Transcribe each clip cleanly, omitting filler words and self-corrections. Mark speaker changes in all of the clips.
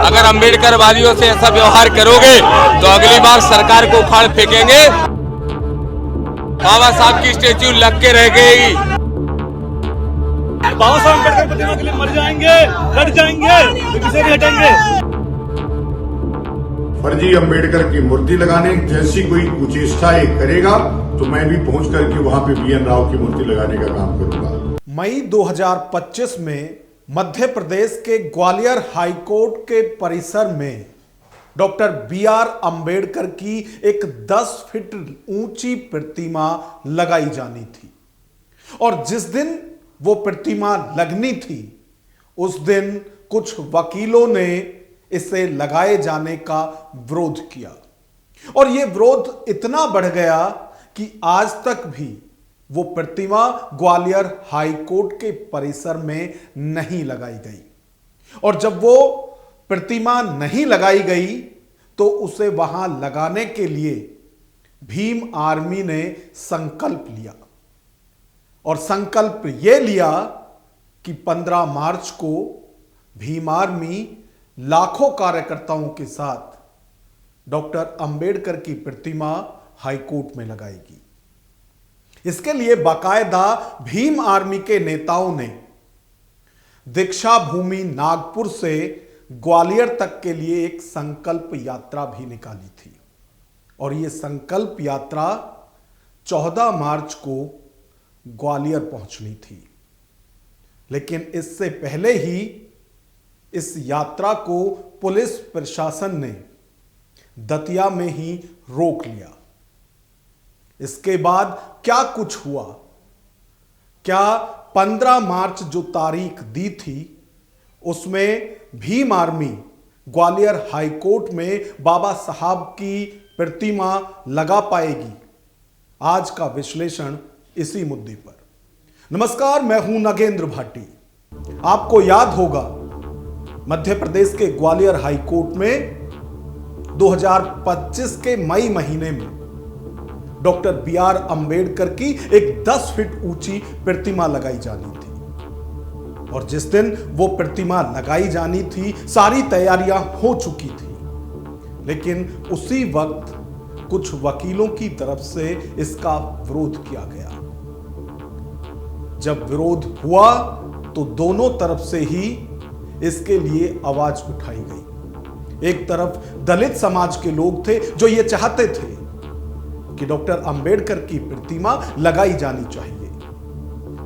Speaker 1: अगर अम्बेडकर वादियों से ऐसा व्यवहार करोगे तो अगली बार सरकार को उखाड़ फेंकेंगे। बाबा साहब की स्टेच्यू लग के रह गई।
Speaker 2: बाबा साहब अम्बेडकर प्रतिमा के लिए मर जाएंगे, लड़ जाएंगे, किसे नहीं हटाएंगे।
Speaker 3: फर्जी अम्बेडकर की मूर्ति लगाने जैसी कोई कुचेष्टाएं करेगा तो मैं भी पहुंच करके वहां पे BN राव की मूर्ति लगाने का काम करूंगा।
Speaker 4: मई 2025 में मध्य प्रदेश के ग्वालियर हाईकोर्ट के परिसर में डॉक्टर BR अम्बेडकर की एक 10 फीट ऊंची प्रतिमा लगाई जानी थी और जिस दिन वो प्रतिमा लगनी थी उस दिन कुछ वकीलों ने इसे लगाए जाने का विरोध किया और यह विरोध इतना बढ़ गया कि आज तक भी वो प्रतिमा ग्वालियर हाईकोर्ट के परिसर में नहीं लगाई गई और जब वो प्रतिमा नहीं लगाई गई तो उसे वहां लगाने के लिए भीम आर्मी ने संकल्प लिया और संकल्प यह लिया कि 15 मार्च को भीम आर्मी लाखों कार्यकर्ताओं के साथ डॉक्टर अंबेडकर की प्रतिमा हाईकोर्ट में लगाएगी। इसके लिए बाकायदा भीम आर्मी के नेताओं ने दीक्षा भूमि नागपुर से ग्वालियर तक के लिए एक संकल्प यात्रा भी निकाली थी और यह संकल्प यात्रा 14 मार्च को ग्वालियर पहुंचनी थी, लेकिन इससे पहले ही इस यात्रा को पुलिस प्रशासन ने दतिया में ही रोक लिया। इसके बाद क्या कुछ हुआ, क्या 15 मार्च जो तारीख दी थी उसमें भीम आर्मी ग्वालियर हाईकोर्ट में बाबा साहब की प्रतिमा लगा पाएगी? आज का विश्लेषण इसी मुद्दे पर। नमस्कार, मैं हूं नागेंद्र भाटी। आपको याद होगा मध्य प्रदेश के ग्वालियर हाईकोर्ट में 2025 के मई महीने में डॉक्टर BR अम्बेडकर की एक 10 फीट ऊंची प्रतिमा लगाई जानी थी और जिस दिन वो प्रतिमा लगाई जानी थी सारी तैयारियां हो चुकी थी, लेकिन उसी वक्त कुछ वकीलों की तरफ से इसका विरोध किया गया। जब विरोध हुआ तो दोनों तरफ से ही इसके लिए आवाज उठाई गई। एक तरफ दलित समाज के लोग थे जो ये चाहते थे कि डॉक्टर अंबेडकर की प्रतिमा लगाई जानी चाहिए।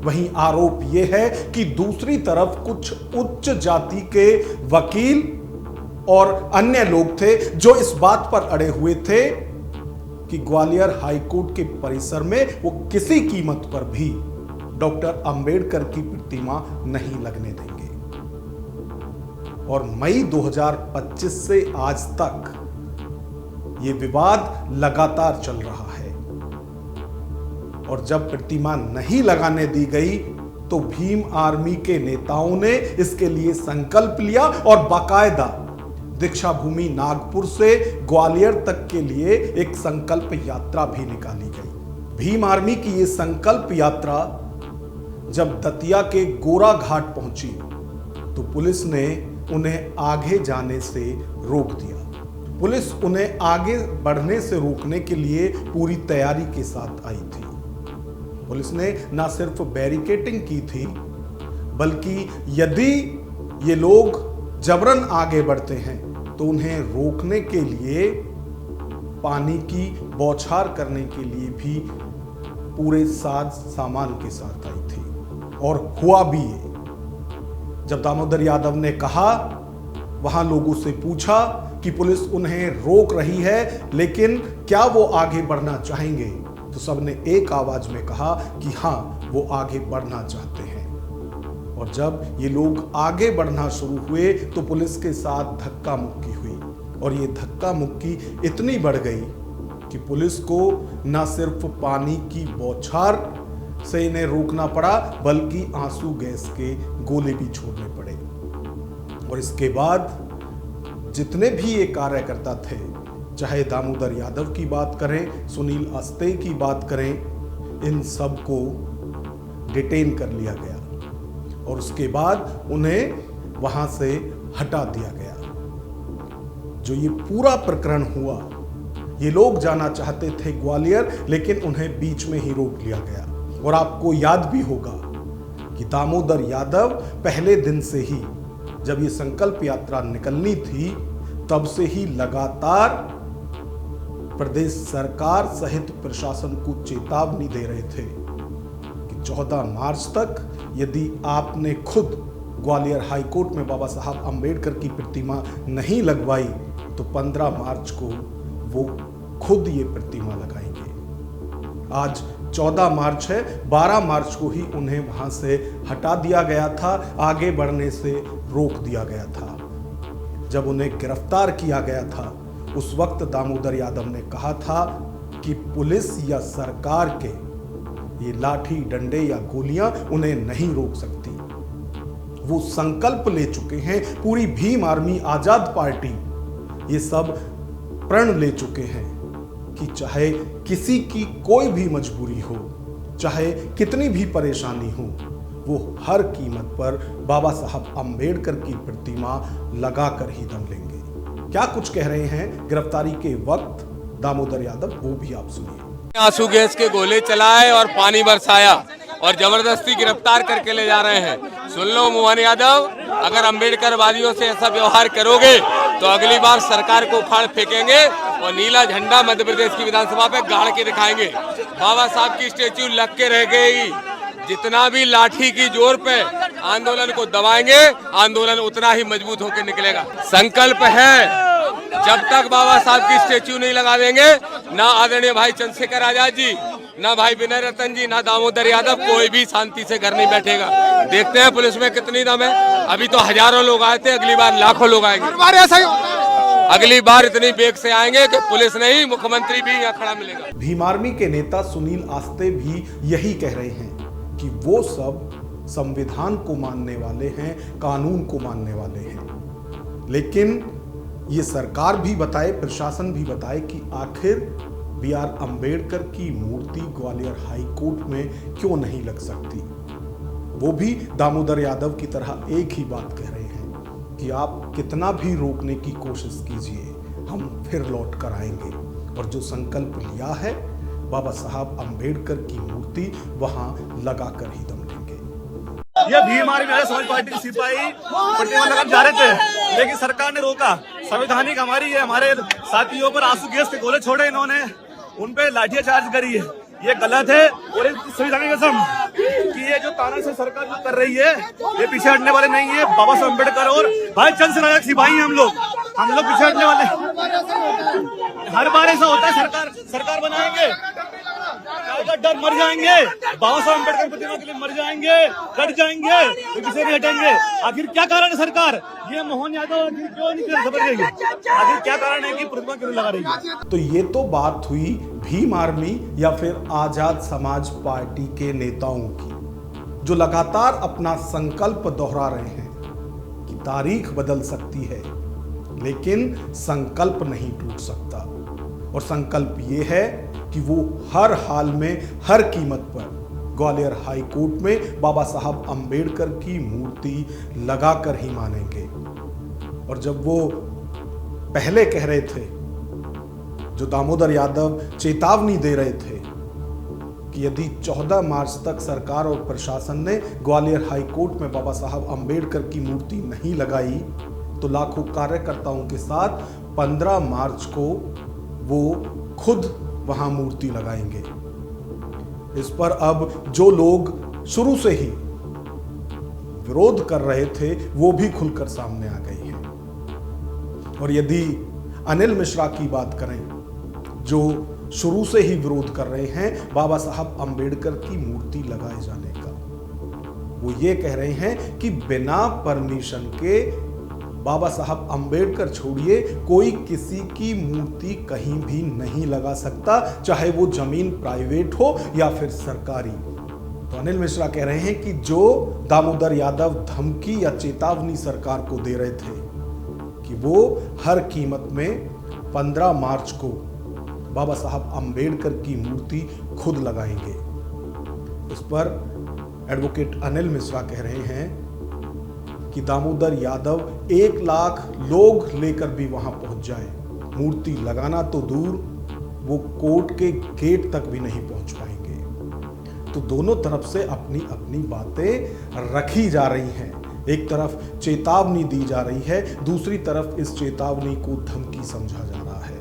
Speaker 4: वहीं आरोप यह है कि दूसरी तरफ कुछ उच्च जाति के वकील और अन्य लोग थे जो इस बात पर अड़े हुए थे कि ग्वालियर हाईकोर्ट के परिसर में वो किसी कीमत पर भी डॉक्टर अंबेडकर की प्रतिमा नहीं लगने देंगे। और मई 2025 से आज तक ये विवाद लगातार चल रहा है और जब प्रतिमा नहीं लगाने दी गई तो भीम आर्मी के नेताओं ने इसके लिए संकल्प लिया और बाकायदा दीक्षा भूमि नागपुर से ग्वालियर तक के लिए एक संकल्प यात्रा भी निकाली गई। भीम आर्मी की यह संकल्प यात्रा जब दतिया के गोरा घाट पहुंची तो पुलिस ने उन्हें आगे जाने से रोक दिया। पुलिस उन्हें आगे बढ़ने से रोकने के लिए पूरी तैयारी के साथ आई थी। पुलिस ने न सिर्फ बैरिकेडिंग की थी बल्कि यदि ये लोग जबरन आगे बढ़ते हैं तो उन्हें रोकने के लिए पानी की बौछार करने के लिए भी पूरे साज सामान के साथ आई थी और हुआ भी ये। जब दामोदर यादव ने कहा, वहां लोगों से पूछा कि पुलिस उन्हें रोक रही है लेकिन क्या वो आगे बढ़ना चाहेंगे, तो सबने एक आवाज में कहा कि हां वो आगे बढ़ना चाहते हैं। और जब ये लोग आगे बढ़ना शुरू हुए तो पुलिस के साथ धक्का मुक्की हुई और ये धक्का मुक्की इतनी बढ़ गई कि पुलिस को न सिर्फ पानी की बौछार से इन्हें रोकना पड़ा बल्कि आंसू गैस के गोले भी छोड़ने पड़े। और इसके बाद जितने भी ये कार्यकर्ता थे, चाहे दामोदर यादव की बात करें, सुनील अस्ते की बात करें, इन सब को डिटेन कर लिया गया और उसके बाद उन्हें वहां से हटा दिया गया। जो ये पूरा प्रकरण हुआ, ये लोग जाना चाहते थे ग्वालियर, लेकिन उन्हें बीच में ही रोक लिया गया। और आपको याद भी होगा कि दामोदर यादव पहले दिन से ही, जब ये संकल्प यात्रा निकलनी थी, तब से ही लगातार प्रदेश सरकार सहित प्रशासन को चेतावनी दे रहे थे कि 14 मार्च तक यदि आपने खुद ग्वालियर हाईकोर्ट में बाबा साहब अंबेडकर की प्रतिमा नहीं लगवाई तो 15 मार्च को वो खुद ये प्रतिमा लगाएंगे। आज 14 मार्च है, 12 मार्च को ही उन्हें वहां से हटा दिया गया था, आगे बढ़ने से रोक दिया गया था। जब उन्हें गिरफ्तार किया गया था, उस वक्त दामोदर यादव ने कहा था कि पुलिस या सरकार के ये लाठी, डंडे या गोलियां उन्हें नहीं रोक सकती। वो संकल्प ले चुके हैं, पूरी भीम आर्मी, आजाद पार्टी, ये सब प्रण ले चुके हैं कि चाहे किसी की कोई भी मजबूरी हो, चाहे कितनी भी परेशानी हो, वो हर कीमत पर बाबा साहब अंबेडकर की प्रतिमा लगाकर ही दम लेंगे। क्या कुछ कह रहे हैं गिरफ्तारी के वक्त दामोदर यादव, वो भी आप सुनिए।
Speaker 1: आंसू गैस के गोले चलाए और पानी बरसाया और जबरदस्ती गिरफ्तार करके ले जा रहे हैं। सुन लो मोहन यादव, अगर अंबेडकर वादियों से ऐसा व्यवहार करोगे तो अगली बार सरकार को उखाड़ फेंकेंगे और नीला झंडा मध्य प्रदेश की विधानसभा पे गाड़ के दिखाएंगे। बाबा साहब की स्टेच्यू लग के रह गई। जितना भी लाठी की जोर पे आंदोलन को दबाएंगे, आंदोलन उतना ही मजबूत होकर निकलेगा। संकल्प है, जब तक बाबा साहब की स्टेच्यू नहीं लगा देंगे, ना आदरणीय भाई चंद्रशेखर आजाद जी, ना भाई विनय रतन जी, ना दामोदर यादव, कोई भी शांति से घर नहीं बैठेगा। देखते हैं पुलिस में कितनी दम है। अभी तो हजारों लोग आए थे, अगली बार लाखों लोग आएंगे। अगली बार इतनी बेग से आएंगे कि पुलिस नहीं, मुख्यमंत्री भी यहाँ खड़ा मिलेगा।
Speaker 4: भीम आर्मी के नेता सुनील आस्ते भी यही कह रहे हैं कि वो सब संविधान को मानने वाले हैं, कानून को मानने वाले हैं। लेकिन ये सरकार भी बताए, प्रशासन भी बताए कि आखिर BR अंबेडकर की मूर्ति ग्वालियर हाई कोर्ट में क्यों नहीं लग सकती। वो भी दामोदर यादव की तरह एक ही बात कह रहे हैं कि आप कितना भी रोकने की कोशिश कीजिए, हम फिर लौट कर आएंगे। और जो संकल्प लिया है, बाबा साहब अंबेडकर की मूर्ति वहां लगाकर ही दम लेंगे।
Speaker 2: ये भीम आर्मी है, समाज पार्टी के सिपाही प्रतिमा लगाने जा रहे थे, लेकिन सरकार ने रोका। संवैधानिक हमारी है, हमारे साथियों पर आंसू गैस के गोले छोड़े इन्होंने, उन पे लाठियां चार्ज करी है। ये गलत है। और संविधानिक कसम कि ये जो तानाशाह सरकार जो कर रही है, ये पीछे हटने वाले नहीं है। बाबा साहब अम्बेडकर और भाई चंद्रशेखर के सिपाही हैं हम लोग पीछे हटने वाले। हर बार ऐसा होता है, सरकार बनाएंगे, डर मर जाएंगे। बाबा साहब अम्बेडकर प्रतिमा के लिए मर जाएंगे, डर जाएंगे, तो किसे नहीं हटेंगे। आखिर क्या कारण है सरकार ये मोहन यादव क्यों नहीं खबर देगी? आखिर क्या कारण है कि प्रतिमा क्यों लगा रही है?
Speaker 4: तो ये तो बात हुई भीम आर्मी या फिर आजाद समाज पार्टी के नेताओं की, जो लगातार अपना संकल्प दोहरा रहे हैं कि तारीख बदल सकती है, लेकिन संकल्प नहीं टूट सकता। और संकल्प ये है कि वो हर हाल में, हर कीमत पर ग्वालियर हाई कोर्ट में बाबा साहब अंबेडकर की मूर्ति लगाकर ही मानेंगे। और जब वो पहले कह रहे थे, जो दामोदर यादव चेतावनी दे रहे थे कि यदि 14 मार्च तक सरकार और प्रशासन ने ग्वालियर हाई कोर्ट में बाबा साहब अंबेडकर की मूर्ति नहीं लगाई तो लाखों कार्यकर्ताओं के साथ 15 मार्च को वो खुद वहां मूर्ति लगाएंगे। इस पर अब जो लोग शुरू से ही विरोध कर रहे थे, वो भी खुलकर सामने आ गई है। और यदि अनिल मिश्रा की बात करें, जो शुरू से ही विरोध कर रहे हैं बाबा साहब अंबेडकर की मूर्ति लगाए जाने का, वो ये कह रहे हैं कि बिना परमिशन के बाबा साहब अंबेडकर छोड़िए, कोई किसी की मूर्ति कहीं भी नहीं लगा सकता, चाहे वो जमीन प्राइवेट हो या फिर सरकारी। तो अनिल मिश्रा कह रहे हैं कि जो दामोदर यादव धमकी या चेतावनी सरकार को दे रहे थे कि वो हर कीमत में 15 मार्च को बाबा साहब अंबेडकर की मूर्ति खुद लगाएंगे। इस पर एडवोकेट अनिल मिश्रा कह रहे हैं कि दामोदर यादव 1 लाख लोग लेकर भी वहां पहुंच जाए, मूर्ति लगाना तो दूर, वो कोर्ट के गेट तक भी नहीं पहुंच पाएंगे। तो दोनों तरफ से अपनी अपनी बातें रखी जा रही हैं। एक तरफ चेतावनी दी जा रही है, दूसरी तरफ इस चेतावनी को धमकी समझा जा रहा है,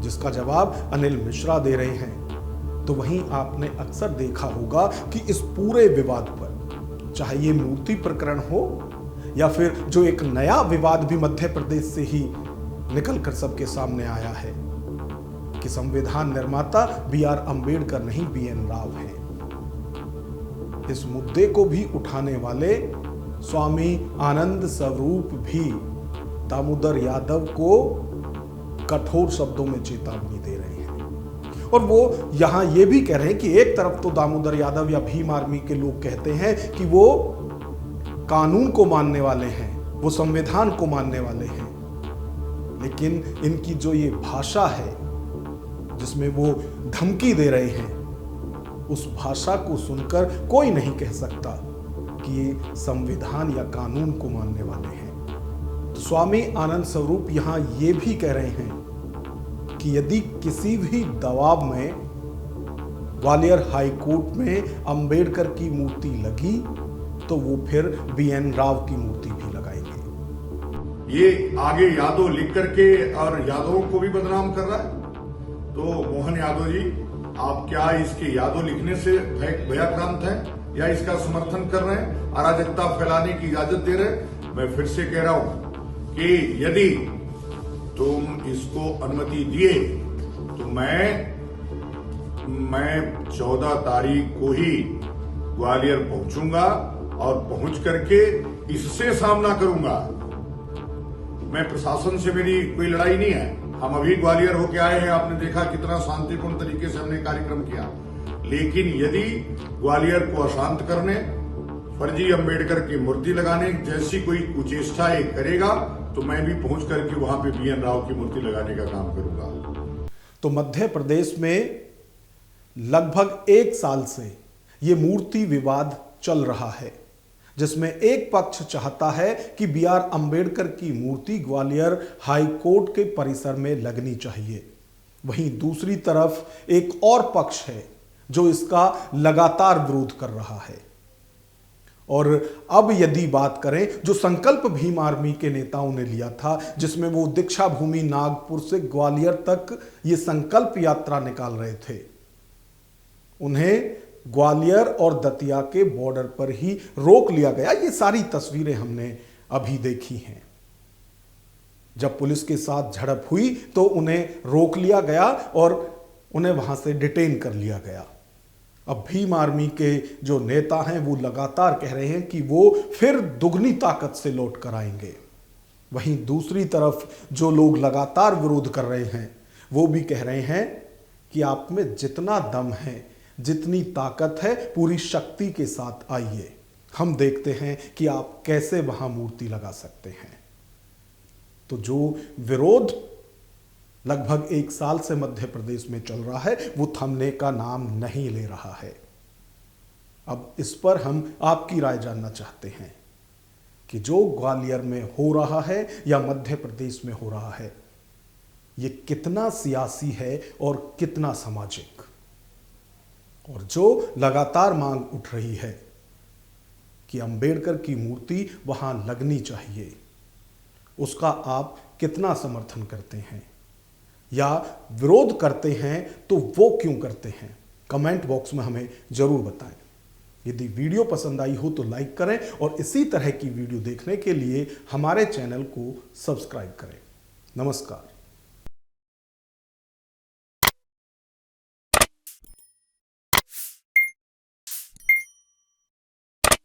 Speaker 4: जिसका जवाब अनिल मिश्रा दे रहे हैं। तो वहीं आपने अक्सर देखा होगा कि इस पूरे विवाद पर, चाहे ये मूर्ति प्रकरण हो या फिर जो एक नया विवाद भी मध्य प्रदेश से ही निकलकर सबके सामने आया है कि संविधान निर्माता BR अंबेडकर नहीं BN राव हैं, इस मुद्दे को भी उठाने वाले स्वामी आनंद स्वरूप भी दामोदर यादव को कठोर शब्दों में चेतावनी दे रहे हैं। और वो यहां ये भी कह रहे हैं कि एक तरफ तो दामोदर यादव या भीम आर्मी के लोग कहते हैं कि वो कानून को मानने वाले हैं, वो संविधान को मानने वाले हैं, लेकिन इनकी जो ये भाषा है जिसमें वो धमकी दे रहे हैं, उस भाषा को सुनकर कोई नहीं कह सकता कि ये संविधान या कानून को मानने वाले हैं। तो स्वामी आनंद स्वरूप यहां ये भी कह रहे हैं कि यदि किसी भी दबाव में ग्वालियर हाई कोर्ट में अंबेडकर की मूर्ति लगी तो वो फिर BN राव की मूर्ति भी लगाएंगे।
Speaker 3: ये आगे यादव लिख करके और यादवों को भी बदनाम कर रहा है। तो मोहन यादव जी, आप क्या इसके यादव लिखने से भयाक्रांत है या इसका समर्थन कर रहे हैं, अराजकता फैलाने की इजाजत दे रहे हैं? मैं फिर से कह रहा हूं कि यदि तुम इसको अनुमति दिए तो मैं 14 तारीख को ही ग्वालियर पहुंचूंगा और पहुंच करके इससे सामना करूंगा। मैं प्रशासन से मेरी कोई लड़ाई नहीं है, हम अभी ग्वालियर होके आए हैं, आपने देखा कितना शांतिपूर्ण तरीके से हमने कार्यक्रम किया। लेकिन यदि ग्वालियर को अशांत करने, फर्जी अंबेडकर की मूर्ति लगाने जैसी कोई कुचेष्टाएं करेगा तो मैं भी पहुंच करके वहां पे BN राव की मूर्ति लगाने का काम करूंगा।
Speaker 4: तो मध्य प्रदेश में लगभग 1 साल से ये मूर्ति विवाद चल रहा है, जिसमें एक पक्ष चाहता है कि BR अंबेडकर की मूर्ति ग्वालियर हाई कोर्ट के परिसर में लगनी चाहिए। वहीं दूसरी तरफ एक और पक्ष है जो इसका लगातार विरोध कर रहा है। और अब यदि बात करें, जो संकल्प भीम आर्मी के नेताओं ने लिया था, जिसमें वो दीक्षा भूमि नागपुर से ग्वालियर तक ये संकल्प यात्रा निकाल रहे थे, उन्हें ग्वालियर और दतिया के बॉर्डर पर ही रोक लिया गया। ये सारी तस्वीरें हमने अभी देखी हैं। जब पुलिस के साथ झड़प हुई तो उन्हें रोक लिया गया और उन्हें वहां से डिटेन कर लिया गया। अब भीम आर्मी के जो नेता हैं वो लगातार कह रहे हैं कि वो फिर दुगनी ताकत से लौट कर आएंगे। वहीं दूसरी तरफ जो लोग लगातार विरोध कर रहे हैं वो भी कह रहे हैं कि आप में जितना दम है, जितनी ताकत है, पूरी शक्ति के साथ आइए, हम देखते हैं कि आप कैसे वहां मूर्ति लगा सकते हैं। तो जो विरोध लगभग 1 साल से मध्य प्रदेश में चल रहा है वो थमने का नाम नहीं ले रहा है। अब इस पर हम आपकी राय जानना चाहते हैं कि जो ग्वालियर में हो रहा है या मध्य प्रदेश में हो रहा है, ये कितना सियासी है और कितना सामाजिक। और जो लगातार मांग उठ रही है कि अंबेडकर की मूर्ति वहां लगनी चाहिए, उसका आप कितना समर्थन करते हैं या विरोध करते हैं, तो वो क्यों करते हैं? कमेंट बॉक्स में हमें जरूर बताएं। यदि वीडियो पसंद आई हो तो लाइक करें और इसी तरह की वीडियो देखने के लिए हमारे चैनल को सब्सक्राइब करें। नमस्कार।